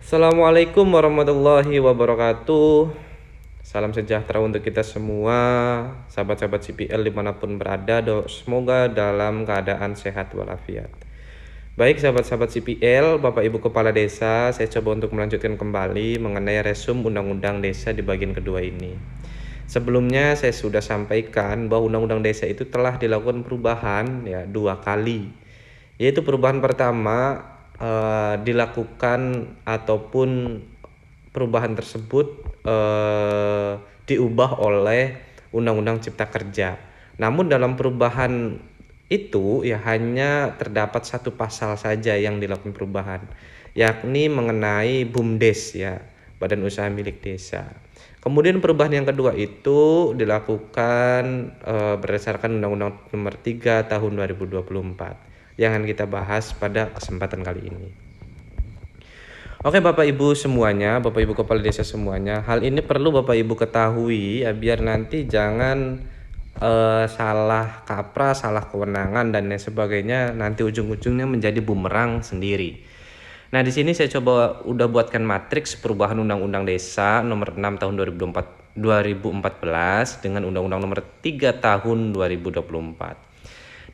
Assalamualaikum warahmatullahi wabarakatuh. Salam sejahtera untuk kita semua, sahabat-sahabat CPL dimanapun berada. Semoga dalam keadaan sehat walafiat. Baik sahabat-sahabat CPL, Bapak Ibu Kepala Desa, saya coba untuk melanjutkan kembali mengenai resum Undang-Undang Desa di bagian kedua ini. Sebelumnya saya sudah sampaikan bahwa Undang-Undang Desa itu telah dilakukan perubahan ya 2 kali. Yaitu perubahan pertama dilakukan ataupun perubahan tersebut diubah oleh Undang-Undang Cipta Kerja. Namun dalam perubahan itu ya hanya terdapat satu pasal saja yang dilakukan perubahan, yakni mengenai BUMDes ya, Badan Usaha Milik Desa. Kemudian perubahan yang kedua itu dilakukan berdasarkan Undang-Undang Nomor 3 Tahun 2024 yang akan kita bahas pada kesempatan kali ini. Oke Bapak Ibu semuanya, Bapak Ibu Kepala Desa semuanya, hal ini perlu Bapak Ibu ketahui ya, biar nanti jangan salah kaprah, salah kewenangan dan lain sebagainya, nanti ujung-ujungnya menjadi bumerang sendiri. Nah di sini saya coba udah buatkan matriks perubahan Undang-Undang Desa Nomor 6 Tahun 2014 dengan Undang-Undang Nomor 3 Tahun 2024.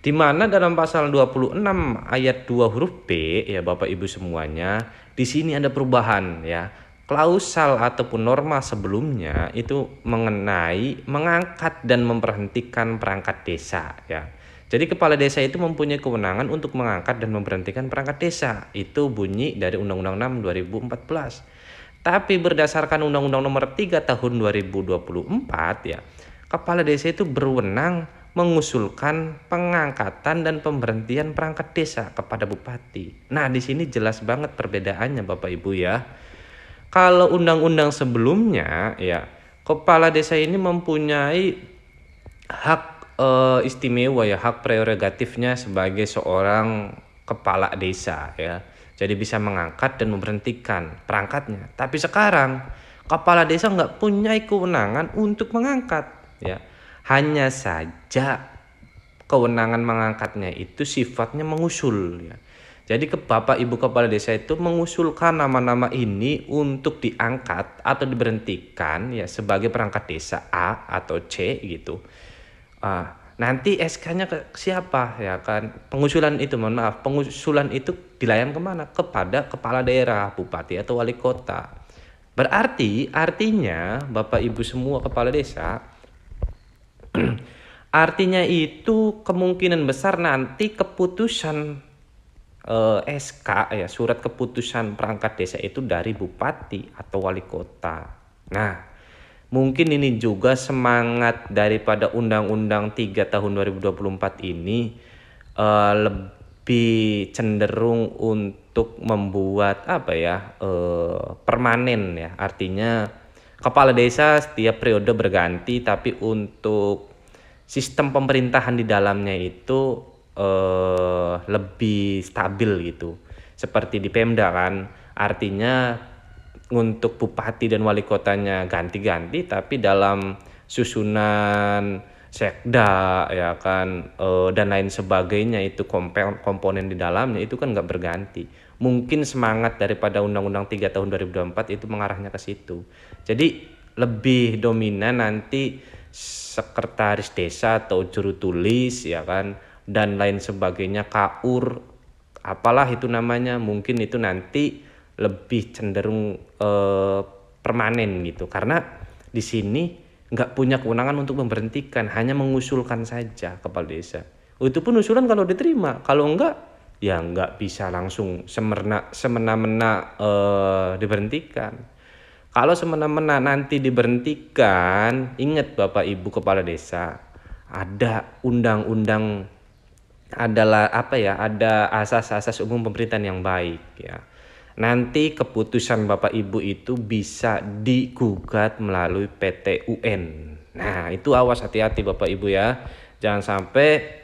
Di mana dalam pasal 26 ayat 2 huruf B ya Bapak Ibu semuanya, di sini ada perubahan ya. Klausal ataupun norma sebelumnya itu mengenai mengangkat dan memberhentikan perangkat desa ya. Jadi kepala desa itu mempunyai kewenangan untuk mengangkat dan memberhentikan perangkat desa. Itu bunyi dari Undang-Undang 6 2014. Tapi berdasarkan Undang-Undang Nomor 3 Tahun 2024 ya, kepala desa itu berwenang mengusulkan pengangkatan dan pemberhentian perangkat desa kepada bupati. Nah, di sini jelas banget perbedaannya Bapak Ibu ya. Kalau undang-undang sebelumnya ya, kepala desa ini mempunyai hak istimewa ya, hak prerogatifnya sebagai seorang kepala desa ya. Jadi bisa mengangkat dan memberhentikan perangkatnya. Tapi sekarang kepala desa nggak punya kewenangan untuk mengangkat ya. Hanya saja kewenangan mengangkatnya itu sifatnya mengusul ya. Jadi Bapak Ibu Kepala Desa itu mengusulkan nama-nama ini untuk diangkat atau diberhentikan ya sebagai perangkat desa A atau C gitu. Nanti SK-nya ke siapa ya kan? Pengusulan itu dilayangkan kemana? Kepada kepala daerah, bupati atau wali kota. Artinya Bapak Ibu semua kepala desa, artinya itu kemungkinan besar nanti keputusan SK ya, surat keputusan perangkat desa itu dari bupati atau wali kota. Nah, mungkin ini juga semangat daripada Undang-Undang 3 Tahun 2024 ini lebih cenderung untuk membuat permanen ya. Artinya kepala desa setiap periode berganti, tapi untuk sistem pemerintahan di dalamnya itu lebih stabil gitu. Seperti di Pemda kan, artinya untuk bupati dan wali kotanya ganti-ganti, tapi dalam susunan sekda ya kan dan lain sebagainya itu komponen di dalamnya itu kan nggak berganti. Mungkin semangat daripada Undang-Undang 3 Tahun 2024 itu mengarahnya ke situ. Jadi lebih dominan nanti sekretaris desa atau juru tulis ya kan dan lain sebagainya, KUR apalah itu namanya, mungkin itu nanti lebih cenderung permanen gitu, karena di sini nggak punya kewenangan untuk memberhentikan, hanya mengusulkan saja kepala desa. Itu pun usulan kalau diterima, kalau enggak ya nggak bisa langsung semena-mena diberhentikan. Kalau semena-mena nanti diberhentikan, ingat Bapak Ibu Kepala Desa, ada undang-undang, ada asas-asas umum pemerintahan yang baik ya. Nanti keputusan Bapak Ibu itu bisa digugat melalui PT UN. Nah, itu awas, hati-hati Bapak Ibu ya. Jangan sampai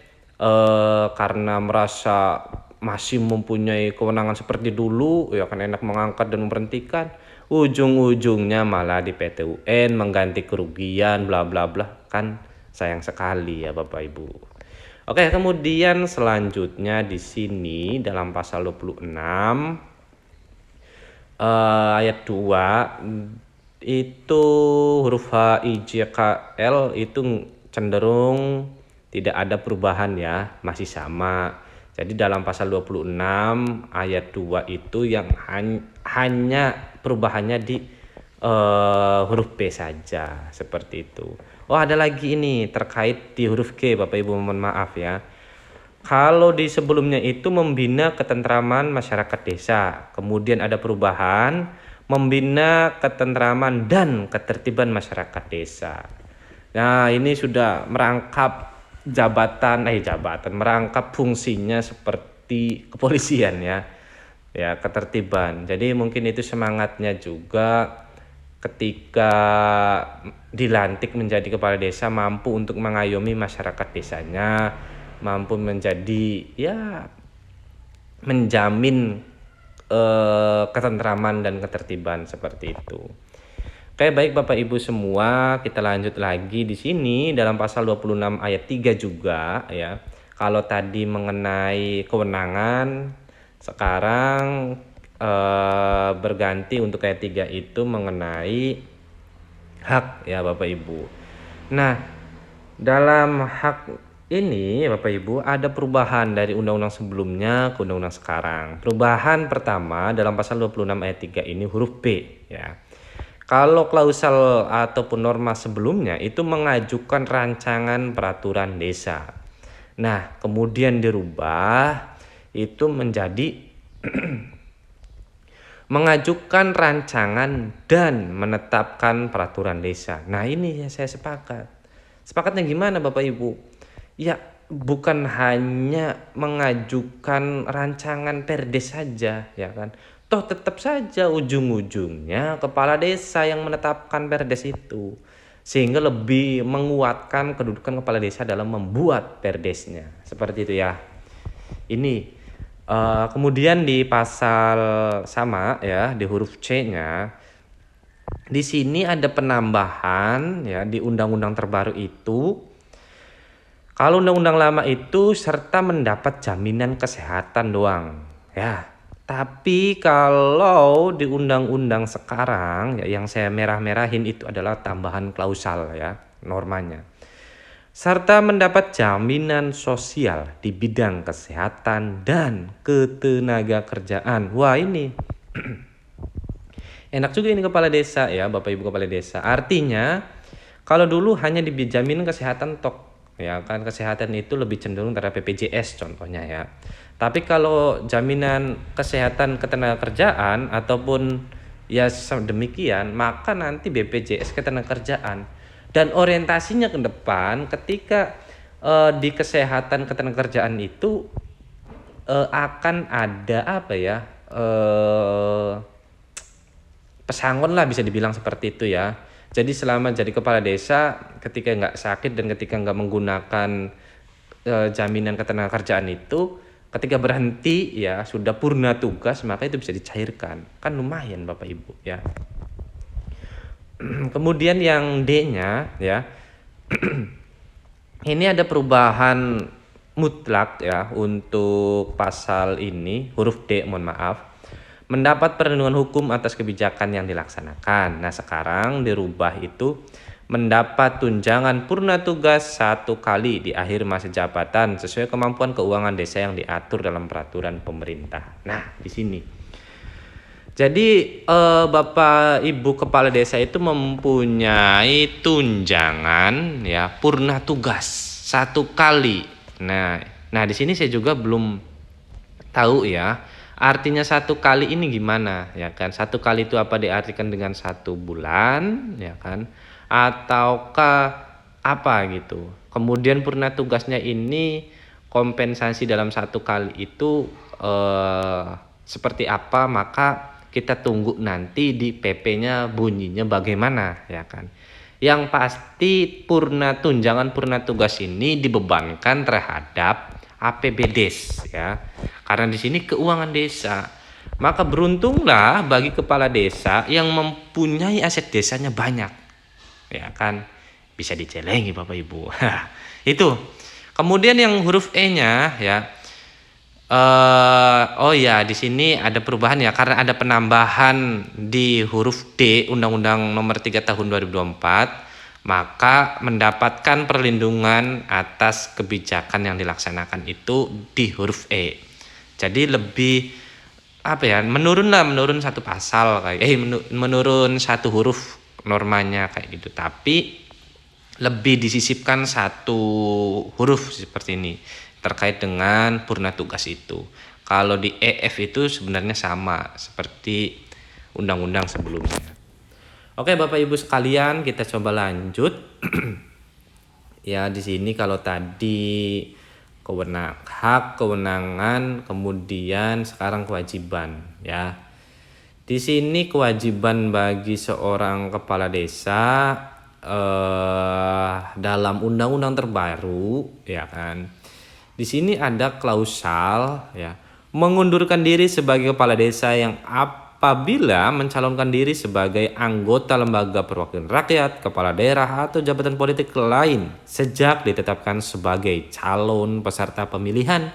karena merasa masih mempunyai kewenangan seperti dulu ya kan, enak mengangkat dan memberhentikan, ujung-ujungnya malah di PT UN mengganti kerugian bla bla bla, kan sayang sekali ya Bapak Ibu. Oke, kemudian selanjutnya di sini dalam pasal 26 ayat 2 itu huruf H, I, J, K, L itu cenderung tidak ada perubahan ya, masih sama. Jadi dalam pasal 26 ayat 2 itu yang hanya perubahannya di huruf B saja, seperti itu. Oh, ada lagi ini terkait di huruf G, Bapak Ibu, mohon maaf ya. Kalau di sebelumnya itu membina ketentraman masyarakat desa, kemudian ada perubahan membina ketentraman dan ketertiban masyarakat desa. Nah, ini sudah merangkap merangkap fungsinya seperti kepolisian ya. Ya, ketertiban. Jadi mungkin itu semangatnya juga ketika dilantik menjadi kepala desa, mampu untuk mengayomi masyarakat desanya, mampu menjadi ya menjamin ketentraman dan ketertiban seperti itu. Oke, baik Bapak Ibu semua, kita lanjut lagi di sini dalam pasal 26 ayat 3 juga ya. Kalau tadi mengenai kewenangan, sekarang berganti untuk ayat 3 itu mengenai hak ya Bapak Ibu. Nah, dalam hak ini Bapak Ibu ada perubahan dari undang-undang sebelumnya ke undang-undang sekarang. Perubahan pertama dalam pasal 26 ayat 3 ini huruf B ya. Kalau klausal ataupun norma sebelumnya itu mengajukan rancangan peraturan desa. Nah, kemudian dirubah itu menjadi mengajukan rancangan dan menetapkan peraturan desa. Nah, ini yang saya sepakat. Sepakatnya gimana Bapak Ibu? Ya, bukan hanya mengajukan rancangan perdes saja, ya kan? Toh tetap saja ujung-ujungnya kepala desa yang menetapkan perdes itu. Sehingga lebih menguatkan kedudukan kepala desa dalam membuat perdesnya. Seperti itu ya. Ini kemudian di pasal sama ya, di huruf C-nya di sini ada penambahan ya di undang-undang terbaru itu. Kalau undang-undang lama itu serta mendapat jaminan kesehatan doang ya. Tapi kalau di undang-undang sekarang ya, yang saya merah-merahin itu adalah tambahan klausal ya normanya. Serta mendapat jaminan sosial di bidang kesehatan dan ketenaga kerjaan. Wah, ini enak juga ini kepala desa ya, Bapak Ibu kepala desa. Artinya kalau dulu hanya dijamin kesehatan tok ya kan, kesehatan itu lebih cenderung terhadap BPJS contohnya ya. Tapi kalau jaminan kesehatan ketenaga kerjaan ataupun ya demikian, maka nanti BPJS ketenaga kerjaan dan orientasinya ke depan ketika di kesehatan ketenaga kerjaan itu akan ada apa ya pesangon lah, bisa dibilang seperti itu ya. Jadi selama jadi kepala desa, ketika nggak sakit dan ketika nggak menggunakan jaminan ketenaga kerjaan itu, ketika berhenti ya sudah purna tugas, maka itu bisa dicairkan. Kan lumayan Bapak Ibu ya. Kemudian yang D-nya ya. Ini ada perubahan mutlak ya untuk pasal ini, huruf D, mohon maaf. Mendapat perlindungan hukum atas kebijakan yang dilaksanakan. Nah, sekarang dirubah itu mendapat tunjangan purna tugas 1 kali di akhir masa jabatan sesuai kemampuan keuangan desa yang diatur dalam peraturan pemerintah. Nah, di sini. Jadi Bapak Ibu kepala desa itu mempunyai tunjangan ya purna tugas 1 kali. Nah di sini saya juga belum tahu ya artinya 1 kali ini gimana ya kan. 1 kali itu apa diartikan dengan 1 bulan ya kan, ataukah apa gitu. Kemudian purna tugasnya ini kompensasi dalam 1 kali itu seperti apa, maka kita tunggu nanti di PP-nya bunyinya bagaimana ya kan. Yang pasti tunjangan purna tugas ini dibebankan terhadap APBDes ya. Karena di sini keuangan desa. Maka beruntunglah bagi kepala desa yang mempunyai aset desanya banyak. Ya kan, bisa dicelengi Bapak Ibu. Itu. Kemudian yang huruf E-nya ya. Oh ya, di sini ada perubahan ya karena ada penambahan di huruf D Undang-Undang Nomor 3 Tahun 2024, maka mendapatkan perlindungan atas kebijakan yang dilaksanakan itu di huruf E. Jadi lebih apa ya? Menurun satu pasal kayak menurun satu huruf normanya kayak gitu. Tapi lebih disisipkan satu huruf seperti ini terkait dengan purna tugas itu. Kalau di EF itu sebenarnya sama seperti undang-undang sebelumnya. Oke, Bapak Ibu sekalian, kita coba lanjut. Ya, di sini kalau tadi hak, kewenangan, kemudian sekarang kewajiban ya. Di sini kewajiban bagi seorang kepala desa dalam undang-undang terbaru ya kan. Di sini ada klausal ya, mengundurkan diri sebagai kepala desa yang apabila mencalonkan diri sebagai anggota lembaga perwakilan rakyat, kepala daerah atau jabatan politik lain sejak ditetapkan sebagai calon peserta pemilihan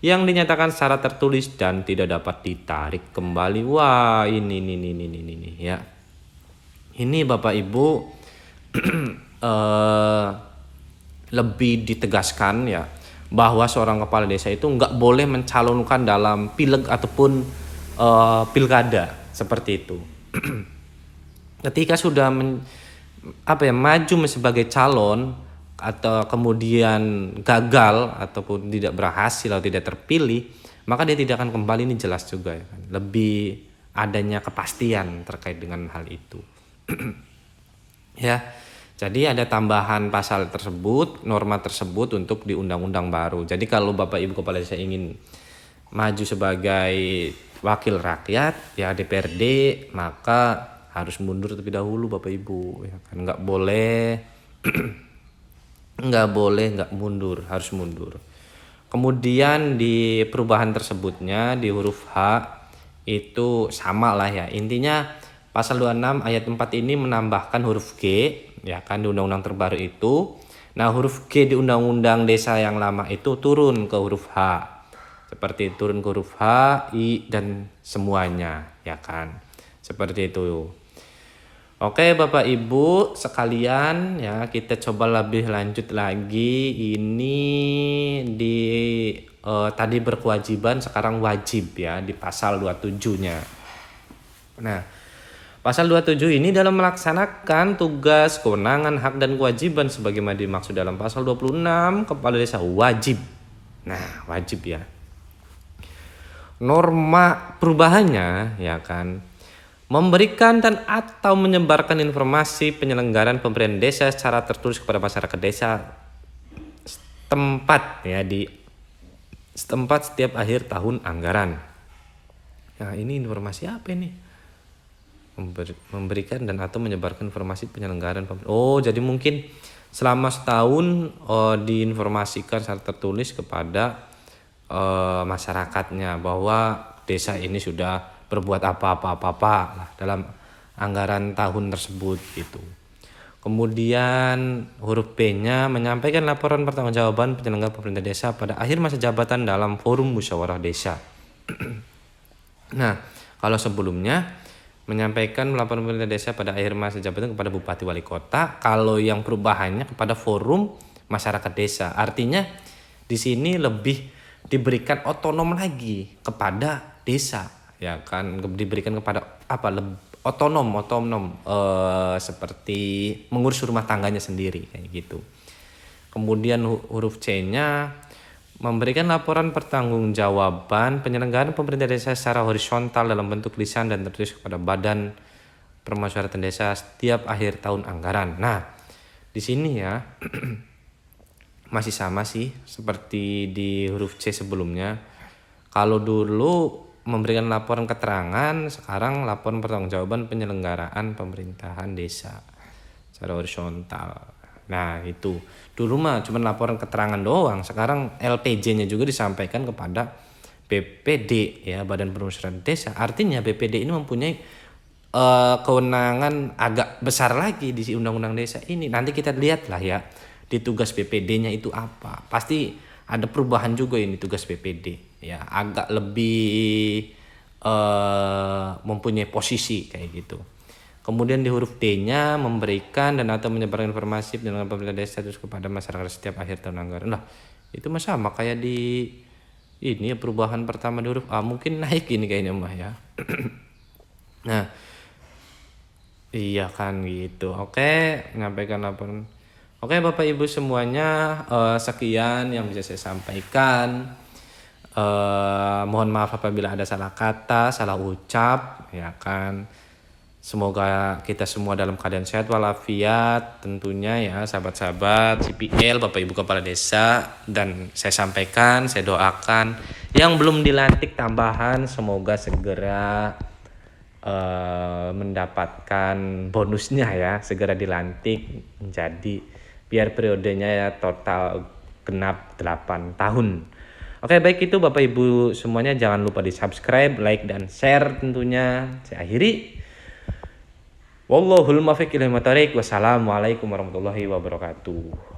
yang dinyatakan secara tertulis dan tidak dapat ditarik kembali. Wah, ini ya. Ini Bapak Ibu lebih ditegaskan ya bahwa seorang kepala desa itu nggak boleh mencalonkan dalam pileg ataupun pilkada seperti itu. Ketika sudah maju sebagai calon atau kemudian gagal ataupun tidak berhasil atau tidak terpilih, maka dia tidak akan kembali. Ini jelas juga ya kan. Lebih adanya kepastian terkait dengan hal itu. Ya. Jadi ada tambahan pasal tersebut, norma tersebut untuk di undang-undang baru. Jadi kalau Bapak Ibu kepala desa ingin maju sebagai wakil rakyat ya DPRD, maka harus mundur terlebih dahulu Bapak Ibu ya kan. Nggak boleh nggak mundur, harus mundur. Kemudian di perubahan tersebutnya di huruf H itu sama lah ya. Intinya pasal 26 ayat 4 ini menambahkan huruf G ya kan di undang-undang terbaru itu. Nah, huruf G di undang-undang desa yang lama itu turun ke huruf H. Seperti turun ke huruf H, I dan semuanya ya kan. Seperti itu. Oke, Bapak Ibu sekalian ya, kita coba lebih lanjut lagi. Ini di tadi berkewajiban, sekarang wajib ya di pasal 27-nya. Nah, pasal 27 ini dalam melaksanakan tugas, kewenangan, hak dan kewajiban sebagaimana dimaksud dalam pasal 26, kepala desa wajib. Nah, wajib ya. Norma perubahannya ya kan, memberikan dan atau menyebarkan informasi penyelenggaraan pemberdayaan desa secara tertulis kepada masyarakat desa setempat ya, di setempat setiap akhir tahun anggaran. Nah, ini informasi apa ini? Memberikan dan atau menyebarkan informasi penyelenggaraan. Oh, jadi mungkin selama setahun diinformasikan secara tertulis kepada masyarakatnya bahwa desa ini sudah berbuat apa-apa lah dalam anggaran tahun tersebut gitu. Kemudian huruf B-nya menyampaikan laporan pertanggungjawaban penyelenggara pemerintah desa pada akhir masa jabatan dalam forum musyawarah desa. Nah, kalau sebelumnya menyampaikan laporan pemerintah desa pada akhir masa jabatan kepada bupati wali kota, kalau yang perubahannya kepada forum masyarakat desa. Artinya di sini lebih diberikan otonom lagi kepada desa ya kan, diberikan kepada otonom seperti mengurus rumah tangganya sendiri kayak gitu. Kemudian huruf C-nya memberikan laporan pertanggungjawaban penyelenggaraan pemerintah desa secara horizontal dalam bentuk lisan dan tertulis kepada Badan Permusyawaratan Desa setiap akhir tahun anggaran. Nah, di sini ya masih sama sih seperti di huruf C sebelumnya. Kalau dulu memberikan laporan keterangan, sekarang laporan pertanggungjawaban penyelenggaraan pemerintahan desa secara horizontal. Nah, itu dulu mah cuma laporan keterangan doang, sekarang LPJ-nya juga disampaikan kepada BPD ya, Badan Permusyawaratan Desa. Artinya BPD ini mempunyai kewenangan agak besar lagi di undang-undang desa ini. Nanti kita lihat lah ya di tugas BPD-nya itu apa. Pasti ada perubahan juga ini tugas BPD. ya agak lebih mempunyai posisi kayak gitu. Kemudian di huruf D-nya memberikan dan atau menyebarkan informasi dengan pemerintah desa terus kepada masyarakat setiap akhir tahun anggaran. Nah, itu mah sama kayak di ini ya, perubahan pertama di huruf A, mungkin naik ini kayaknya mah ya. Nah, iya kan gitu. Oke, menyampaikan laporan. Oke, Bapak Ibu semuanya, sekian yang bisa saya sampaikan. Mohon maaf apabila ada salah kata, salah ucap, ya kan. Semoga kita semua dalam keadaan sehat walafiat tentunya ya, sahabat-sahabat CPL, Bapak Ibu Kepala Desa, dan saya sampaikan, saya doakan yang belum dilantik tambahan semoga segera mendapatkan bonusnya ya, segera dilantik menjadi, biar periodenya ya total genap 8 tahun. Oke, baik itu Bapak Ibu semuanya, jangan lupa di subscribe, like, dan share tentunya. Saya akhiri. Wallahul muwaffiq ila aqwamit thoriq. Wassalamualaikum warahmatullahi wabarakatuh.